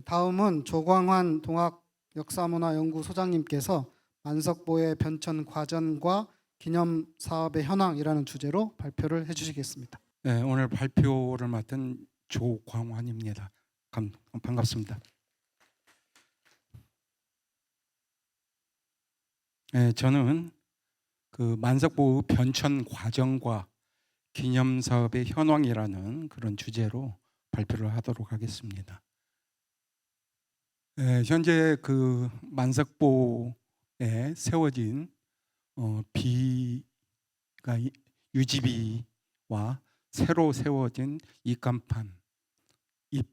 다음은 조광환 동학역사문화연구소장님께서 만석보의 변천 과정과 기념 사업의 현황이라는 주제로 발표를 해주시겠습니다. 네, 오늘 발표를 맡은 조광환입니다. 반갑습니다. 네, 저는 그 만석보의 변천 과정과 기념 사업의 현황이라는 그런 주제로 발표를 하도록 하겠습니다. 네, 현재 그 만석보에 세워진 비가 유지비와 새로 세워진 입간판, 입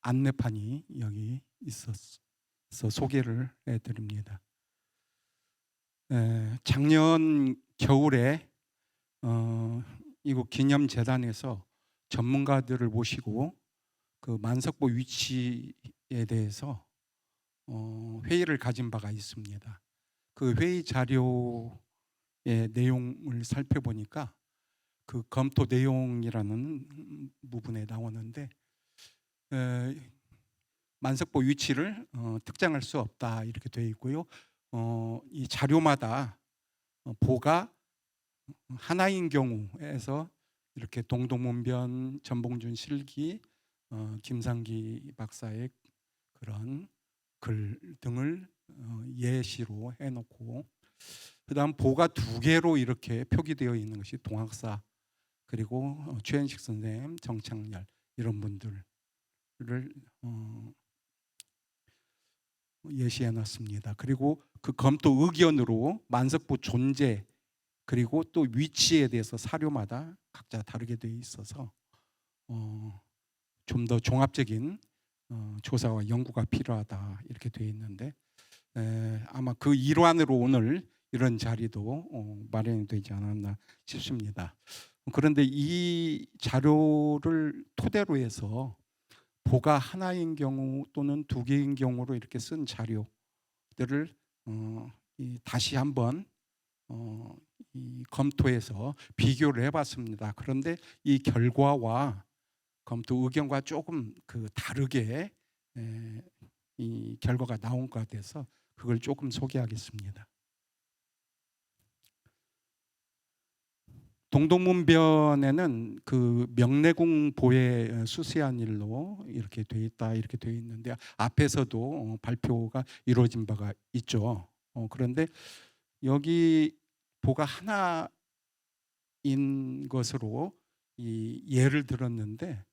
안내판이 여기 있어서 소개를 해드립니다. 작년 겨울에 이곳 기념재단에서 전문가들을 모시고 그 만석보 위치에 대해서 회의를 가진 바가 있습니다. 그 회의 자료의 내용을 살펴보니까 그 검토 내용이라는 부분에 나오는데 만석보 위치를 특정할 수 없다 이렇게 되어 있고요. 이 자료마다 보가 하나인 경우에서 이렇게 동동문변, 전봉준 실기, 김상기 박사의 그런 글 등을 예시로 해놓고, 그다음 보가 2개로 이렇게 표기되어 있는 것이 동학사 그리고 최현식 선생님, 정창열 이런 분들을 예시해 놨습니다. 그리고 그 검토 의견으로 만석보 존재 그리고 또 위치에 대해서 사료마다 각자 다르게 되어 있어서 좀 더 종합적인 조사와 연구가 필요하다 이렇게 되어 있는데, 아마 그 일환으로 오늘 이런 자리도 마련이 되지 않았나 싶습니다. 그런데 이 자료를 토대로 해서 보가 하나인 경우 또는 2개인 경우로 이렇게 쓴 자료들을 다시 한번 검토해서 비교를 해봤습니다. 그런데 이 결과와 검토 의견과 조금 다르게 이 결과가 나온 것 같아서 그걸 조금 소개하겠습니다. 동동문변에는 그 명례궁 보에 수세한 일로 이렇게 돼 있다 이렇게 돼 있는데, 앞에서도 발표가 이루어진 바가 있죠. 그런데 여기 보가 하나인 것으로 이 예를 들었는데,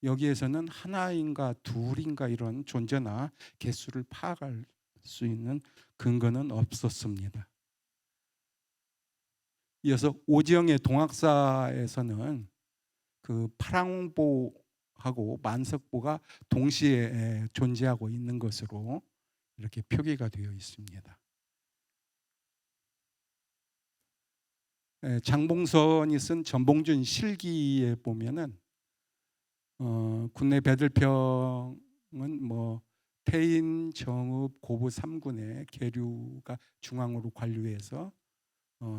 여기에서는 하나인가 둘인가 이런 존재나 개수를 파악할 수 있는 근거는 없었습니다. 이어서 오지영의 동학사에서는 그 파랑보하고 만석보가 동시에 존재하고 있는 것으로 이렇게 표기가 되어 있습니다. 장봉선이 쓴 전봉준 실기에 보면은 군내 배들평은 뭐 태인, 정읍, 고부 3군의 계류가 중앙으로 관류해서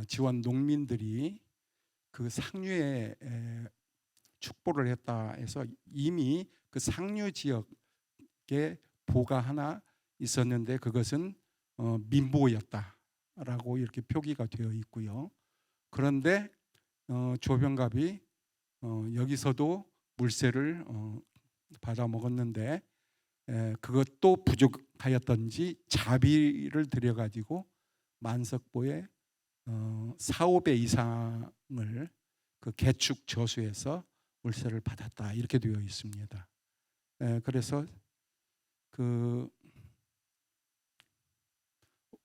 지원 농민들이 그 상류에 축보를 했다 해서 이미 그 상류 지역에 보가 하나 있었는데 그것은 민보였다라고 이렇게 표기가 되어 있고요. 그런데 조병갑이 여기서도 물세를 받아 먹었는데 그것도 부족하였던지 자비를 들여가지고 만석보의 4, 5배 이상을 그 개축 저수에서 물세를 받았다 이렇게 되어 있습니다. 그래서 그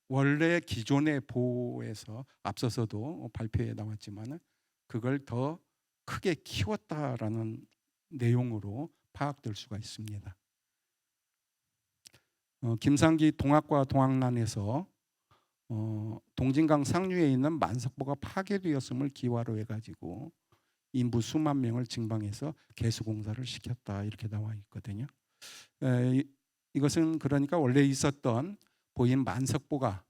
원래 기존의 보에서 앞서서도 발표에 나왔지만 그걸 더 크게 키웠다라는 내용으로 파악될 수가 있습니다. 김상기 동학과 동학란에서 동진강 상류에 있는 만석보가 파괴되었음을 기화로 해가지고 인부 수만 명을 징방해서 개수공사를 시켰다 이렇게 나와 있거든요. 이것은 그러니까 원래 있었던 보인 만석보가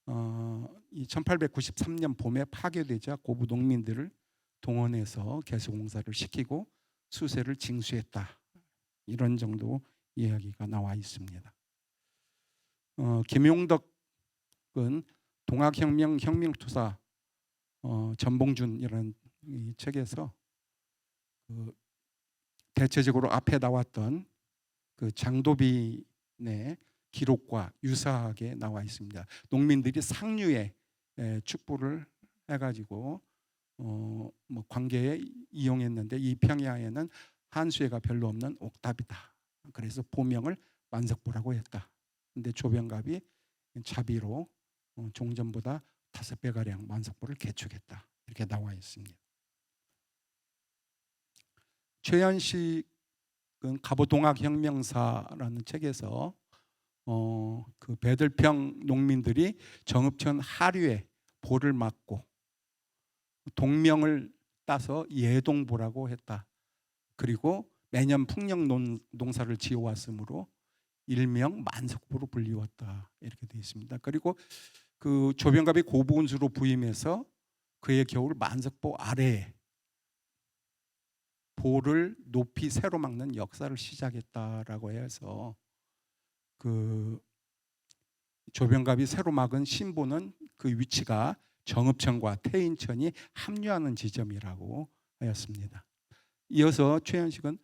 1893년 봄에 파괴되자 고부 농민들을 동원해서 개수공사를 시키고 수세를 징수했다 이런 정도 이야기가 나와 있습니다. 김용덕은 동학혁명 혁명투사 전봉준이라는 이 책에서 그 대체적으로 앞에 나왔던 그 장도빈의 기록과 유사하게 나와 있습니다. 농민들이 상류에 축부를 해가지고 뭐 관계에 이용했는데 이 평야에는 한수해가 별로 없는 옥탑이다. 그래서 보명을 만석보라고 했다. 근데 조병갑이 자비로 종전보다 5배 가량 만석보를 개축했다. 이렇게 나와 있습니다. 최현식은 갑오동학혁명사라는 책에서 그 배들평 농민들이 정읍천 하류에 보를 맞고 동명을 따서 예동보라고 했다. 그리고 매년 풍년 농사를 지어왔으므로 일명 만석보로 불리웠다. 이렇게 되어 있습니다. 그리고 그 조병갑이 고부운수로 부임해서 그의 겨울 만석보 아래에 보를 높이 새로 막는 역사를 시작했다라고 해서 그 조병갑이 새로 막은 신보는 그 위치가 정읍천과 태인천이 합류하는 지점이라고 하였습니다. 이어서 최현식은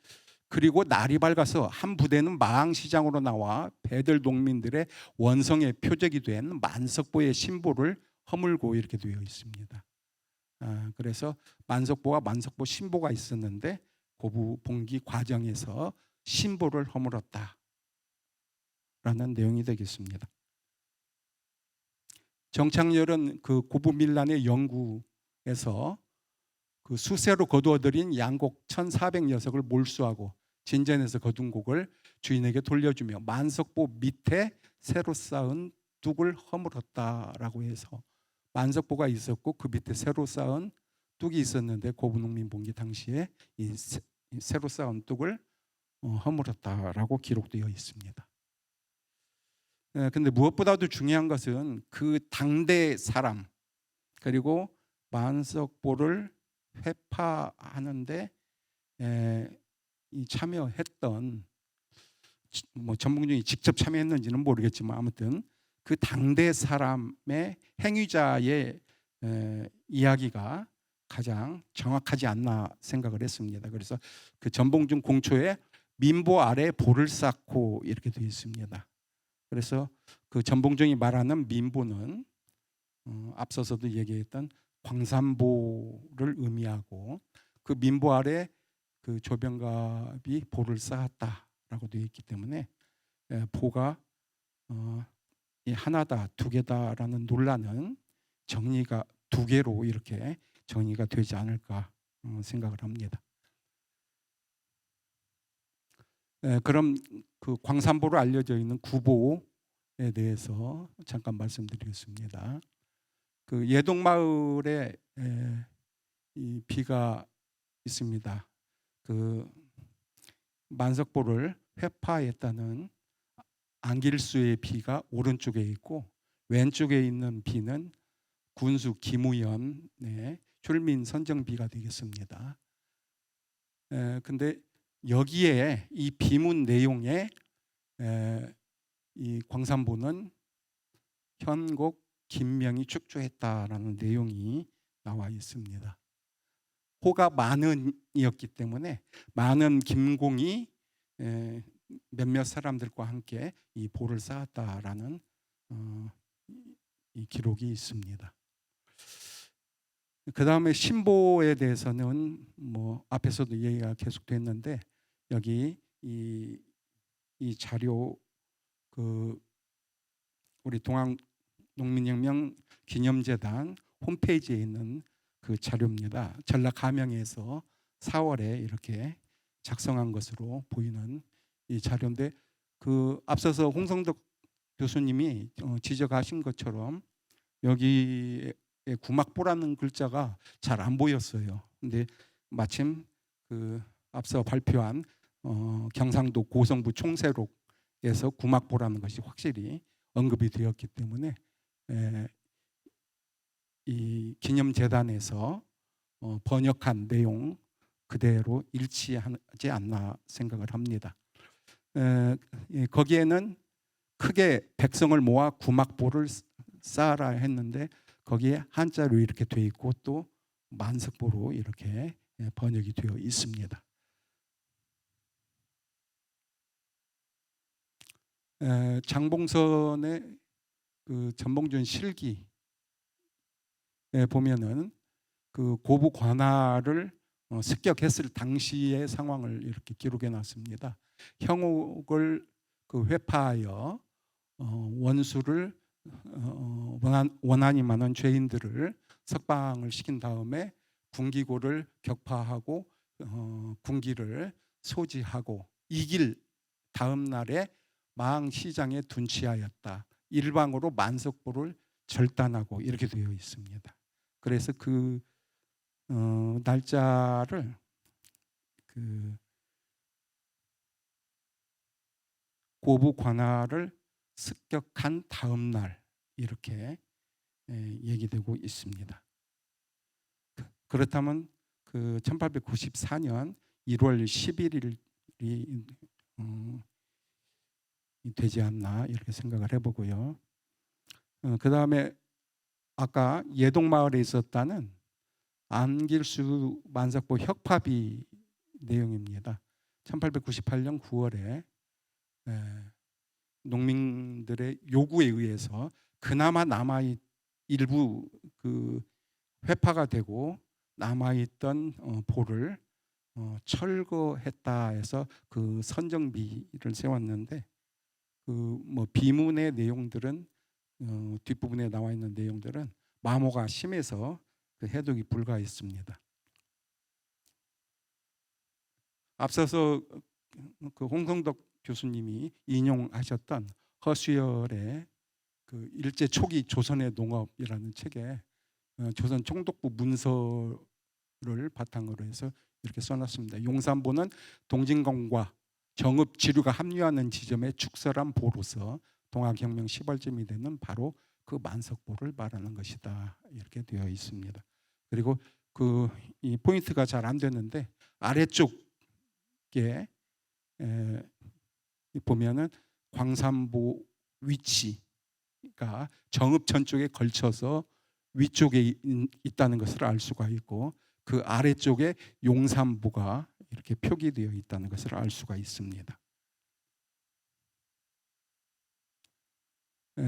그리고 날이 밝아서 한 부대는 마항시장으로 나와 배들 농민들의 원성의 표적이 된 만석보의 신보를 허물고 이렇게 되어 있습니다. 그래서 만석보와 만석보 신보가 있었는데 고부 봉기 과정에서 신보를 허물었다라는 내용이 되겠습니다. 정창렬은 그 고부밀란의 연구에서 그 수세로 거두어들인 양곡 1,400녀석을 몰수하고 진전에서 거둔 곡을 주인에게 돌려주며 만석보 밑에 새로 쌓은 뚝을 허물었다라고 해서 만석보가 있었고 그 밑에 새로 쌓은 뚝이 있었는데 고부농민 봉기 당시에 이 새로 쌓은 뚝을 허물었다라고 기록되어 있습니다. 근데 무엇보다도 중요한 것은 그 당대 사람 그리고 만석보를 회파하는데 이 참여했던 뭐 전봉준이 직접 참여했는지는 모르겠지만 아무튼 그 당대 사람의 행위자의 이야기가 가장 정확하지 않나 생각을 했습니다. 그래서 그 전봉준 공초에 민보 아래 보를 쌓고 이렇게 되어 있습니다. 그래서 그 전봉준이 말하는 민보는 앞서서도 얘기했던 광산보를 의미하고 그 민보 아래 그 조병갑이 보를 쌓았다라고 되어 있기 때문에 보가 하나다 두 개다라는 논란은 정리가 두 개로 이렇게 정리가 되지 않을까 생각을 합니다. 그럼 그 광산보로 알려져 있는 구보에 대해서 잠깐 말씀드리겠습니다. 그 예동마을에 이 비가 있습니다. 그 만석보를 회파했다는 안길수의 비가 오른쪽에 있고 왼쪽에 있는 비는 군수 김우연의 출민 선정비가 되겠습니다. 근데 여기에 이 비문 내용에 이 광산보는 현곡 김명이 축조했다라는 내용이 나와 있습니다. 호가 만은이었기 때문에 많은 김공이 몇몇 사람들과 함께 이 보를 쌓았다라는 이 기록이 있습니다. 그 다음에 신보에 대해서는 뭐 앞에서도 얘기가 계속됐는데 여기 이 자료 그 우리 동학농민혁명 기념재단 홈페이지에 있는 그 자료입니다. 전라가명에서 4월에 이렇게 작성한 것으로 보이는 이 자료인데 그 앞서서 홍성덕 교수님이 지적하신 것처럼 여기에 구막보라는 글자가 잘 안 보였어요. 근데 마침 그 앞서 발표한 경상도 고성부 총세록에서 구막보라는 것이 확실히 언급이 되었기 때문에 이 기념재단에서 번역한 내용 그대로 일치하지 않나 생각을 합니다. 거기에는 크게 백성을 모아 구막보를 쌓아라 했는데 거기에 한자로 이렇게 돼 있고 또 만석보로 이렇게 번역이 되어 있습니다. 장봉선의 그 전봉준 실기에 보면은 그 고부 관할을 습격했을 당시의 상황을 이렇게 기록해 놨습니다. 형옥을 그 회파하여 원수를 원한이 많은 죄인들을 석방을 시킨 다음에 군기고를 격파하고 군기를 소지하고 이길 다음 날에 망시장에 둔치하였다. 일방으로 만석보를 절단하고 이렇게 되어 있습니다. 그래서 그 날짜를 그 고부 관할을 습격한 다음 날 이렇게 얘기되고 있습니다. 그렇다면 그 1894년 1월 11일이 되지 않나 이렇게 생각을 해보고요. 그 다음에 아까 예동마을에 있었다는 안길수 만석보 혁파비 내용입니다. 1898년 9월에 농민들의 요구에 의해서 그나마 일부 그 회파가 되고 남아있던 보를 철거했다 해서 그 선정비를 세웠는데 그 뭐 비문의 내용들은 뒷부분에 나와 있는 내용들은 마모가 심해서 그 해독이 불가했습니다. 앞서서 그 홍성덕 교수님이 인용하셨던 허수열의 그 일제 초기 조선의 농업이라는 책에 조선 총독부 문서를 바탕으로 해서 이렇게 써놨습니다. 용산보는 동진공과 정읍 지류가 합류하는 지점에 축설한 보로서 동학혁명 시발점이 되는 바로 그 만석보를 말하는 것이다 이렇게 되어 있습니다. 그리고 그 이 포인트가 잘 안 되는데 아래쪽에 보면은 광산보 위치가 정읍 쪽에 걸쳐서 위쪽에 있다는 것을 알 수가 있고 그 아래쪽에 용산보가 이렇게 표기되어 있다는 것을 알 수가 있습니다.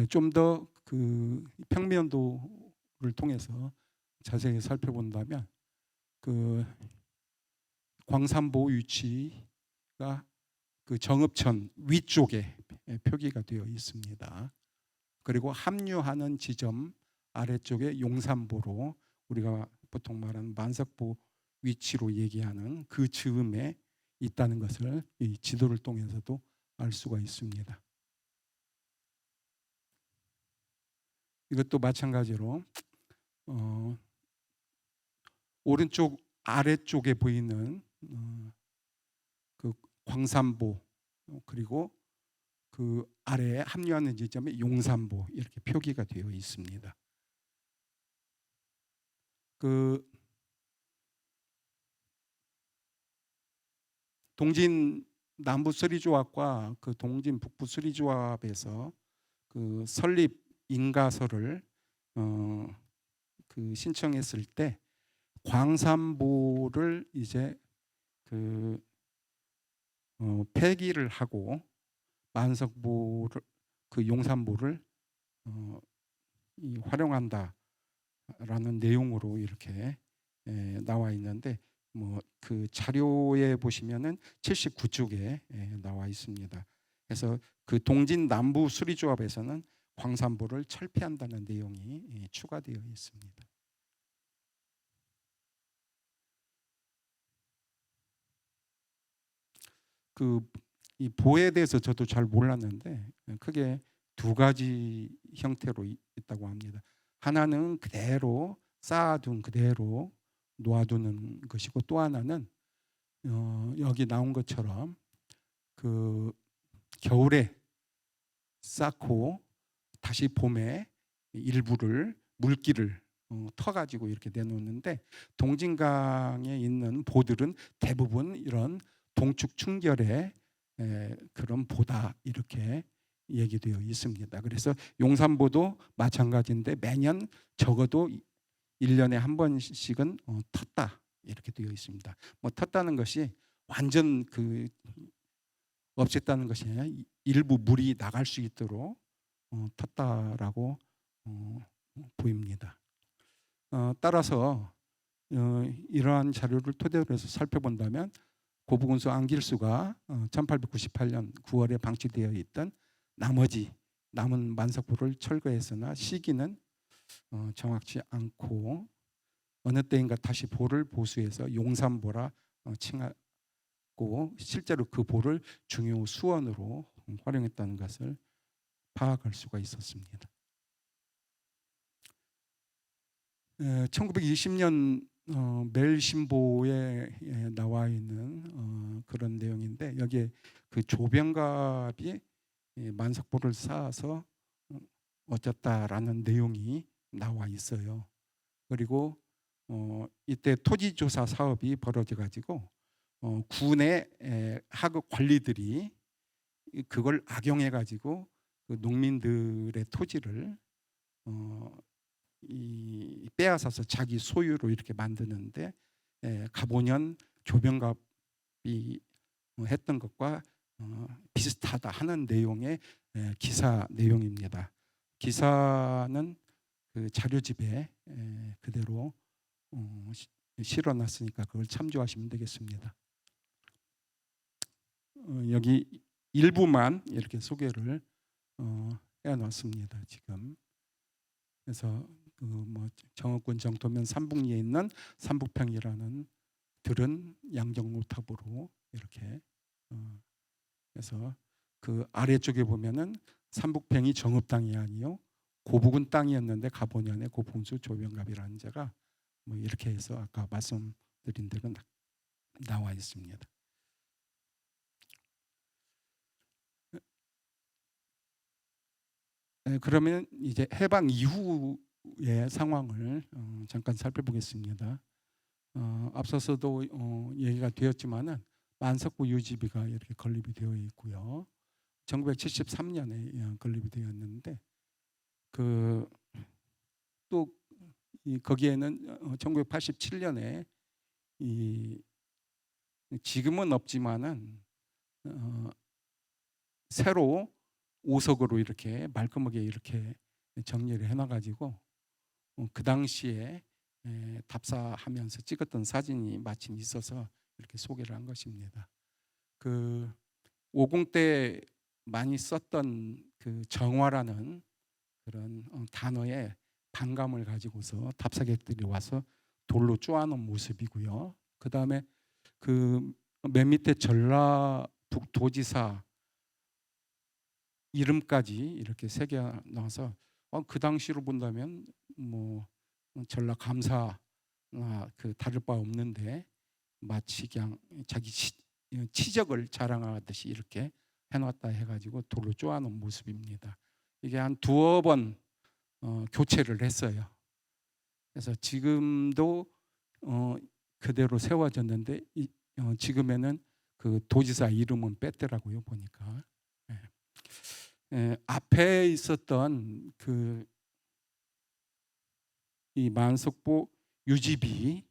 좀 더 그 평면도를 통해서 자세히 살펴본다면 그 광산보 위치가 그 정읍천 위쪽에 표기가 되어 있습니다. 그리고 합류하는 지점 아래쪽에 용산보로 우리가 보통 말하는 만석보 위치로 얘기하는 그 즈음에 있다는 것을 이 지도를 통해서도 알 수가 있습니다. 이것도 마찬가지로 오른쪽 아래쪽에 보이는 그 광산보 그리고 그 아래에 합류하는 지점에 용산보 이렇게 표기가 되어 있습니다. 그 동진 남부 수리조합과 그 동진 북부 수리조합에서 그 설립 인가서를 그 신청했을 때 광산보를 이제 그 폐기를 하고 만석보를 그 용산보를 활용한다라는 내용으로 이렇게 나와 있는데 뭐 그 자료에 보시면은 79쪽에 나와 있습니다. 그래서 그 동진 남부 수리조합에서는 광산보를 철폐한다는 내용이 추가되어 있습니다. 그 이 보에 대해서 저도 잘 몰랐는데 크게 두 가지 형태로 있다고 합니다. 하나는 그대로 쌓아둔 그대로 놓아두는 것이고 또 하나는 여기 나온 것처럼 그 겨울에 쌓고 다시 봄에 일부를 물기를 터가지고 이렇게 내놓는데 동진강에 있는 보들은 대부분 이런 동축 충결에 그런 보다 이렇게 얘기되어 있습니다. 그래서 용산보도 마찬가지인데 매년 적어도 1년에 한 번씩은 텄다 이렇게 되어 있습니다. 뭐 텄다는 것이 완전 그 없앴다는 것이 아니라 일부 물이 나갈 수 있도록 텄다라고 보입니다. 따라서 이러한 자료를 토대로 해서 살펴본다면 고부군수 안길수가 1898년 9월에 방치되어 있던 나머지 남은 만석부를 철거했으나 시기는 정확치 않고 어느 때인가 다시 보를 보수해서 용산보라 칭하고 실제로 그 보를 중요 수원으로 활용했다는 것을 파악할 수가 있었습니다. 1920년 매일신보에 나와 있는 그런 내용인데 여기에 그 조병갑이 만석보를 쌓아서 어쩌다라는 내용이 나와 있어요. 그리고 이때 토지조사 사업이 벌어져 가지고 군의 하급 관리들이 그걸 악용해 가지고 그 농민들의 토지를 빼앗아서 자기 소유로 이렇게 만드는데 가보년 조병갑이 했던 것과 비슷하다 하는 내용의 기사 내용입니다. 기사는 그 자료집에 그대로 실어놨으니까 그걸 참조하시면 되겠습니다. 여기 일부만 이렇게 소개를 해놨습니다. 지금 그래서 그 뭐 정읍군 정토면 삼북리에 있는 삼북평이라는 들은 양정노탑으로 이렇게 그래서 그 아래쪽에 보면은 삼북평이 정읍 땅이 아니요 고북은 땅이었는데 가보년에 고풍수 조병갑이라는 자가 뭐 이렇게 해서 아까 말씀드린 대로 나와 있습니다. 그러면 이제 해방 이후의 상황을 잠깐 살펴보겠습니다. 앞서서도 얘기가 되었지만은 만석부 유지비가 이렇게 건립이 되어 있고요. 1973년에 건립이 되었는데 그 또 거기에는 1987년에 지금은 없지만은 새로 5석으로 이렇게 말끔하게 이렇게 정리를 해놔가지고 그 당시에 답사하면서 찍었던 사진이 마침 있어서 이렇게 소개를 한 것입니다. 그 50 때 많이 썼던 그 정화라는 그런 단어에 반감을 가지고서 답사객들이 와서 돌로 쪼아놓은 모습이고요. 그 다음에 그 맨 밑에 전라북도지사 이름까지 이렇게 새겨 나와서 그 당시로 본다면 뭐 전라 감사 그 다를 바 없는데 마치 그냥 자기 치적을 자랑하듯이 이렇게 해놨다 해가지고 돌로 쪼아놓은 모습입니다. 이게 한 두어 번 교체를 했어요. 그래서 지금도 그대로 세워졌는데 지금에는 그 도지사 이름은 뺐더라고요 보니까. 앞에 있었던 그 이 만석보 유지비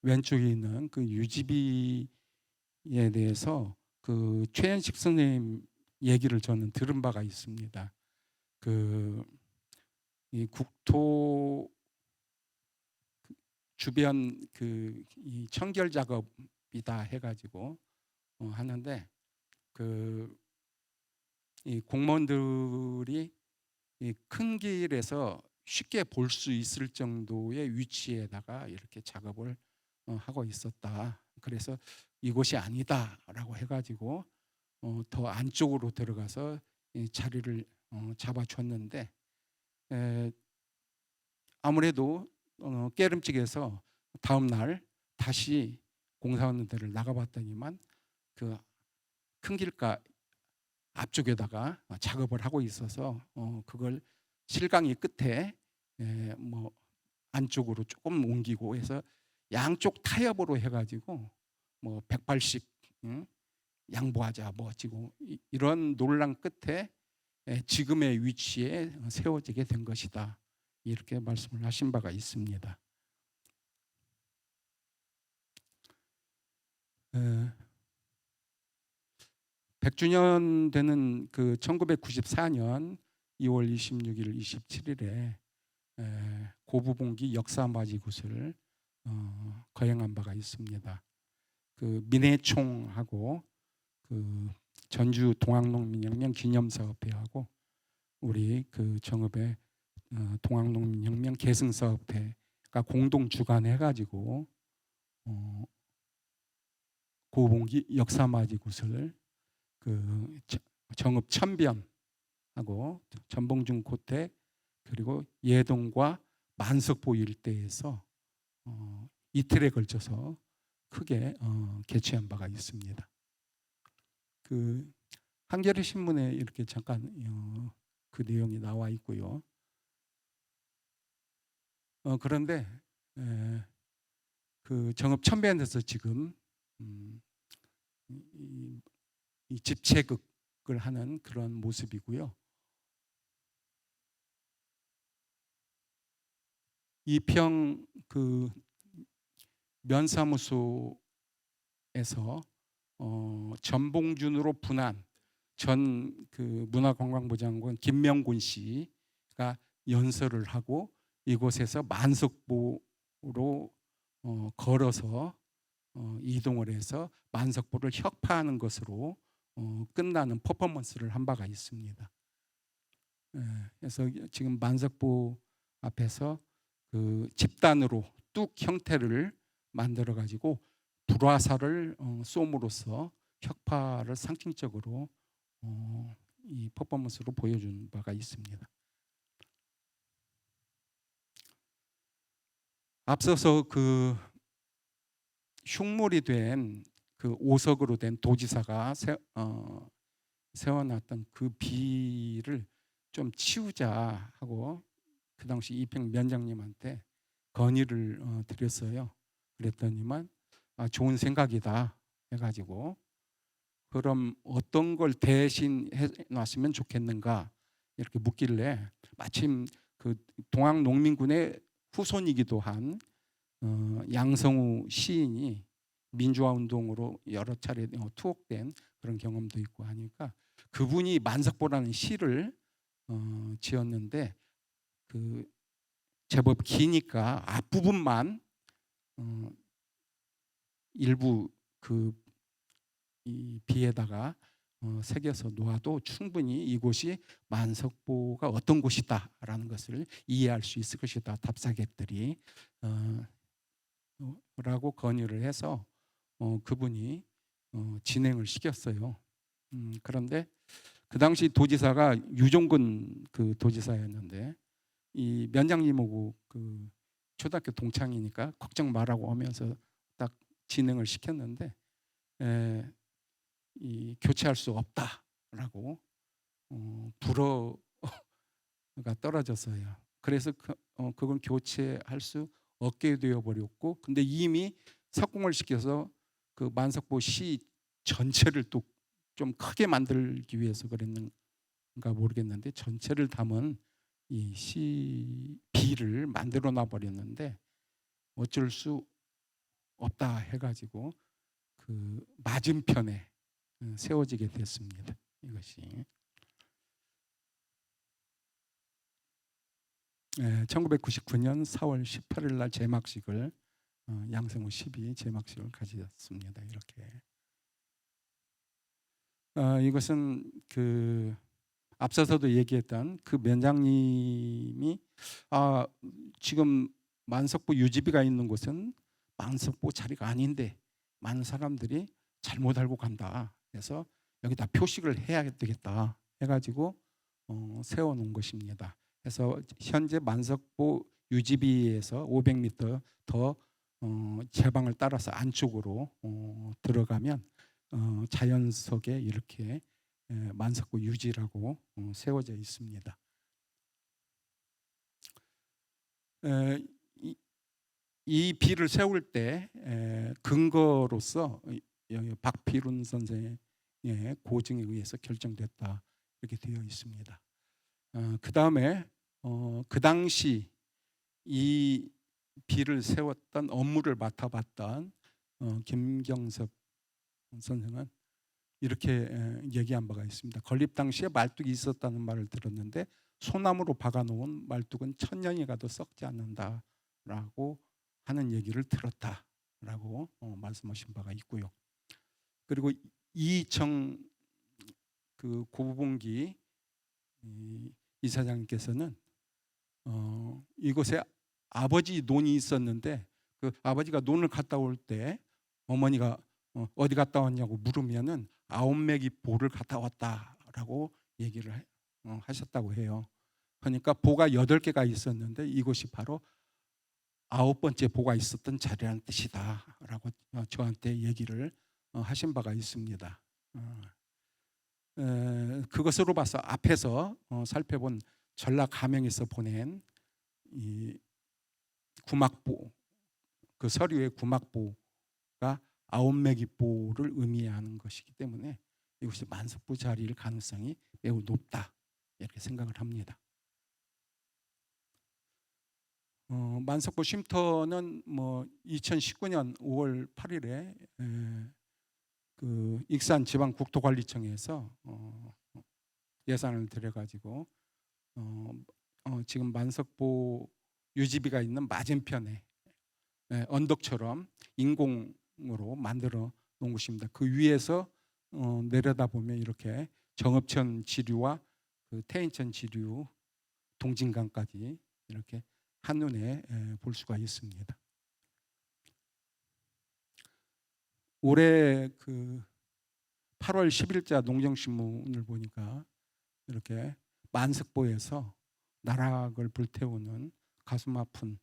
왼쪽에 있는 그 유지비에 대해서 그 최현식 선생님 얘기를 저는 들은 바가 있습니다. 그 이 국토 주변 그 이 청결 작업이다 해가지고 하는데 그 이 공무원들이 이 큰 길에서 쉽게 볼 수 있을 정도의 위치에다가 이렇게 작업을 하고 있었다. 그래서 이곳이 아니다라고 해가지고 더 안쪽으로 들어가서 이 자리를 잡아줬는데 아무래도 깨름직에서 다음 날 다시 공사원들을 나가봤더니만 그 큰 길가 앞쪽에다가 작업을 하고 있어서 그걸 실강이 끝에 뭐 안쪽으로 조금 옮기고 해서 양쪽 타협으로 해가지고 뭐 180 양보하자 뭐 어찌고 이런 논란 끝에 지금의 위치에 세워지게 된 것이다. 이렇게 말씀을 하신 바가 있습니다. 100주년 되는 그 1994년 2월 26일, 27일에 고부봉기 역사마지굿을 거행한 바가 있습니다. 그 민해총하고 그 전주 동학농민혁명 기념사업회하고 우리 그 정읍의 동학농민혁명 계승사업회가 공동 주관해가지고 고부봉기 역사마지굿을 그 정읍 천변하고 전봉준 고택 그리고 예동과 만석보 일대에서 이틀에 걸쳐서 크게 개최한 바가 있습니다. 그 한겨레 신문에 이렇게 잠깐 그 내용이 나와 있고요. 그런데 그 정읍 천변에서 지금 이 집체극을 하는 그런 모습이고요. 이평 그 면사무소에서 전봉준으로 분한 전 그 문화관광부 장관 김명곤 씨가 연설을 하고 이곳에서 만석보로 걸어서 이동을 해서 만석보를 혁파하는 것으로 끝나는 퍼포먼스를 한 바가 있습니다. 그래서 지금 만석보 앞에서 그 집단으로 뚝 형태를 만들어 가지고 불화살을 쏘므로써 혁파를 상징적으로 이 퍼포먼스로 보여준 바가 있습니다. 앞서서 그 흉물이 된 그 오석으로 된 도지사가 세워놨던 그 비를 좀 치우자 하고 그 당시 이평 면장님한테 건의를 드렸어요. 그랬더니만 좋은 생각이다 해가지고 그럼 어떤 걸 대신 해놨으면 좋겠는가 이렇게 묻길래 마침 그 동학농민군의 후손이기도 한 양성우 시인이 민주화 운동으로 여러 차례 투옥된 그런 경험도 있고 하니까 그분이 만석보라는 시를 지었는데 그 제법 기니까 앞부분만 일부 그 이 비에다가 새겨서 놓아도 충분히 이곳이 만석보가 어떤 곳이다라는 것을 이해할 수 있을 것이다. 답사객들이 라고 건의를 해서 그분이 진행을 시켰어요. 그런데 그 당시 도지사가 유종근 그 도지사였는데 이 면장님하고 그 초등학교 동창이니까 걱정 말라고 하면서 딱 진행을 시켰는데 이 교체할 수 없다라고 불어가 떨어졌어요. 그래서 그건 교체할 수 없게 되어 버렸고, 근데 이미 석공을 시켜서 그 만석보 시 전체를 또 좀 크게 만들기 위해서 그랬는가 모르겠는데 전체를 담은 이 시 비를 만들어 놔 버렸는데 어쩔 수 없다 해가지고 그 맞은편에 세워지게 됐습니다. 이것이 1999년 4월 18일 날 제막식을 양성우 12 제막식을 가졌습니다. 이렇게 이것은 그 앞서서도 얘기했던 그 면장님이 지금 만석보 유지비가 있는 곳은 만석보 자리가 아닌데 많은 사람들이 잘못 알고 간다. 그래서 여기다 표식을 해야 되겠다 해가지고 세워놓은 것입니다. 그래서 현재 만석보 유지비에서 500m 더 제방을 따라서 안쪽으로 들어가면 자연석에 이렇게 만석보 유지라고 세워져 있습니다. 이 비를 세울 때 근거로서 박필훈 선생의 고증에 의해서 결정됐다 이렇게 되어 있습니다. 그 다음에 그 당시 이 비를 세웠던 업무를 맡아봤던 김경섭 선생은 이렇게 얘기한 바가 있습니다. 건립 당시에 말뚝이 있었다는 말을 들었는데 소나무로 박아놓은 말뚝은 1000년이 가도 썩지 않는다라고 하는 얘기를 들었다라고 말씀하신 바가 있고요. 그리고 이청 그 고부봉기 이사장님께서는 이곳에 아버지 논이 있었는데 그 아버지가 논을 갔다 올 때 어머니가 어디 갔다 왔냐고 물으면은 9매기 보를 갔다 왔다라고 얘기를 하셨다고 해요. 그러니까 보가 8개가 있었는데 이곳이 바로 9번째 보가 있었던 자리라는 뜻이다라고 저한테 얘기를 하신 바가 있습니다. 그것으로 봐서 앞에서 살펴본 전라 가명에서 보낸 이 구막보, 그 서류의 구막보가 9매기 보를 의미하는 것이기 때문에 이것이 만석보 자리일 가능성이 매우 높다 이렇게 생각을 합니다. 만석보 쉼터는 2019년 5월 8일에 그 익산 지방국토관리청에서 예산을 들여가지고 지금 만석보 유지비가 있는 맞은편에 언덕처럼 인공으로 만들어 놓은 곳입니다. 그 위에서 내려다 보면 이렇게 정읍천 지류와 그 태인천 지류, 동진강까지 이렇게 한눈에 볼 수가 있습니다. 올해 그 8월 10일자 농정신문을 보니까 이렇게 만석보에서 나락을 불태우는 가슴 아픈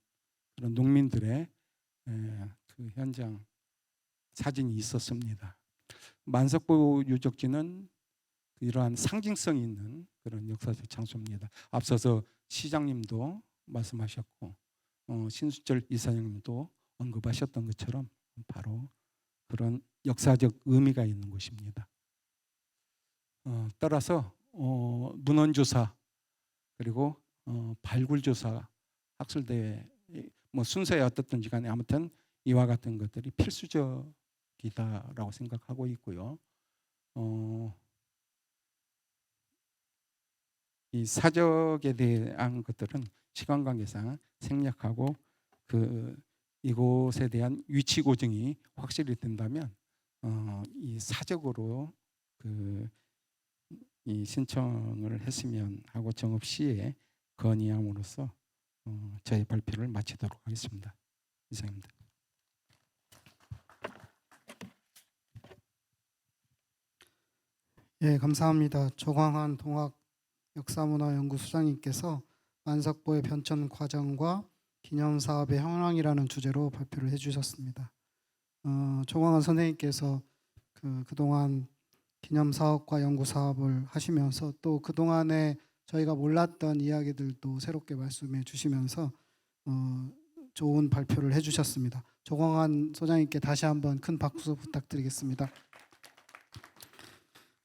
그런 농민들의 그 현장 사진이 있었습니다. 만석보 유적지는 이러한 상징성이 있는 그런 역사적 장소입니다. 앞서서 시장님도 말씀하셨고 신수철 이사장님도 언급하셨던 것처럼 바로 그런 역사적 의미가 있는 곳입니다. 따라서 문헌조사 그리고 발굴조사 학술대회 순서에 어떻든지 간에 아무튼 이와 같은 것들이 필수적이다라고 생각하고 있고요. 이 사적에 대한 것들은 시간 관계상 생략하고 이곳에 대한 위치 고증이 확실히 된다면 이 사적으로 이 신청을 했으면 하고 정읍시에 건의함으로써 저희 발표를 마치도록 하겠습니다. 이상입니다. 예, 감사합니다. 조광한 동학역사문화연구소장님께서 만석보의 변천 과정과 기념사업의 현황이라는 주제로 발표를 해주셨습니다. 조광한 선생님께서 그동안 기념사업과 연구사업을 하시면서 또 그동안에 저희가 몰랐던 이야기들도 새롭게 말씀해 주시면서 좋은 발표를 해주셨습니다. 조광한 소장님께 다시 한번 큰 박수 부탁드리겠습니다.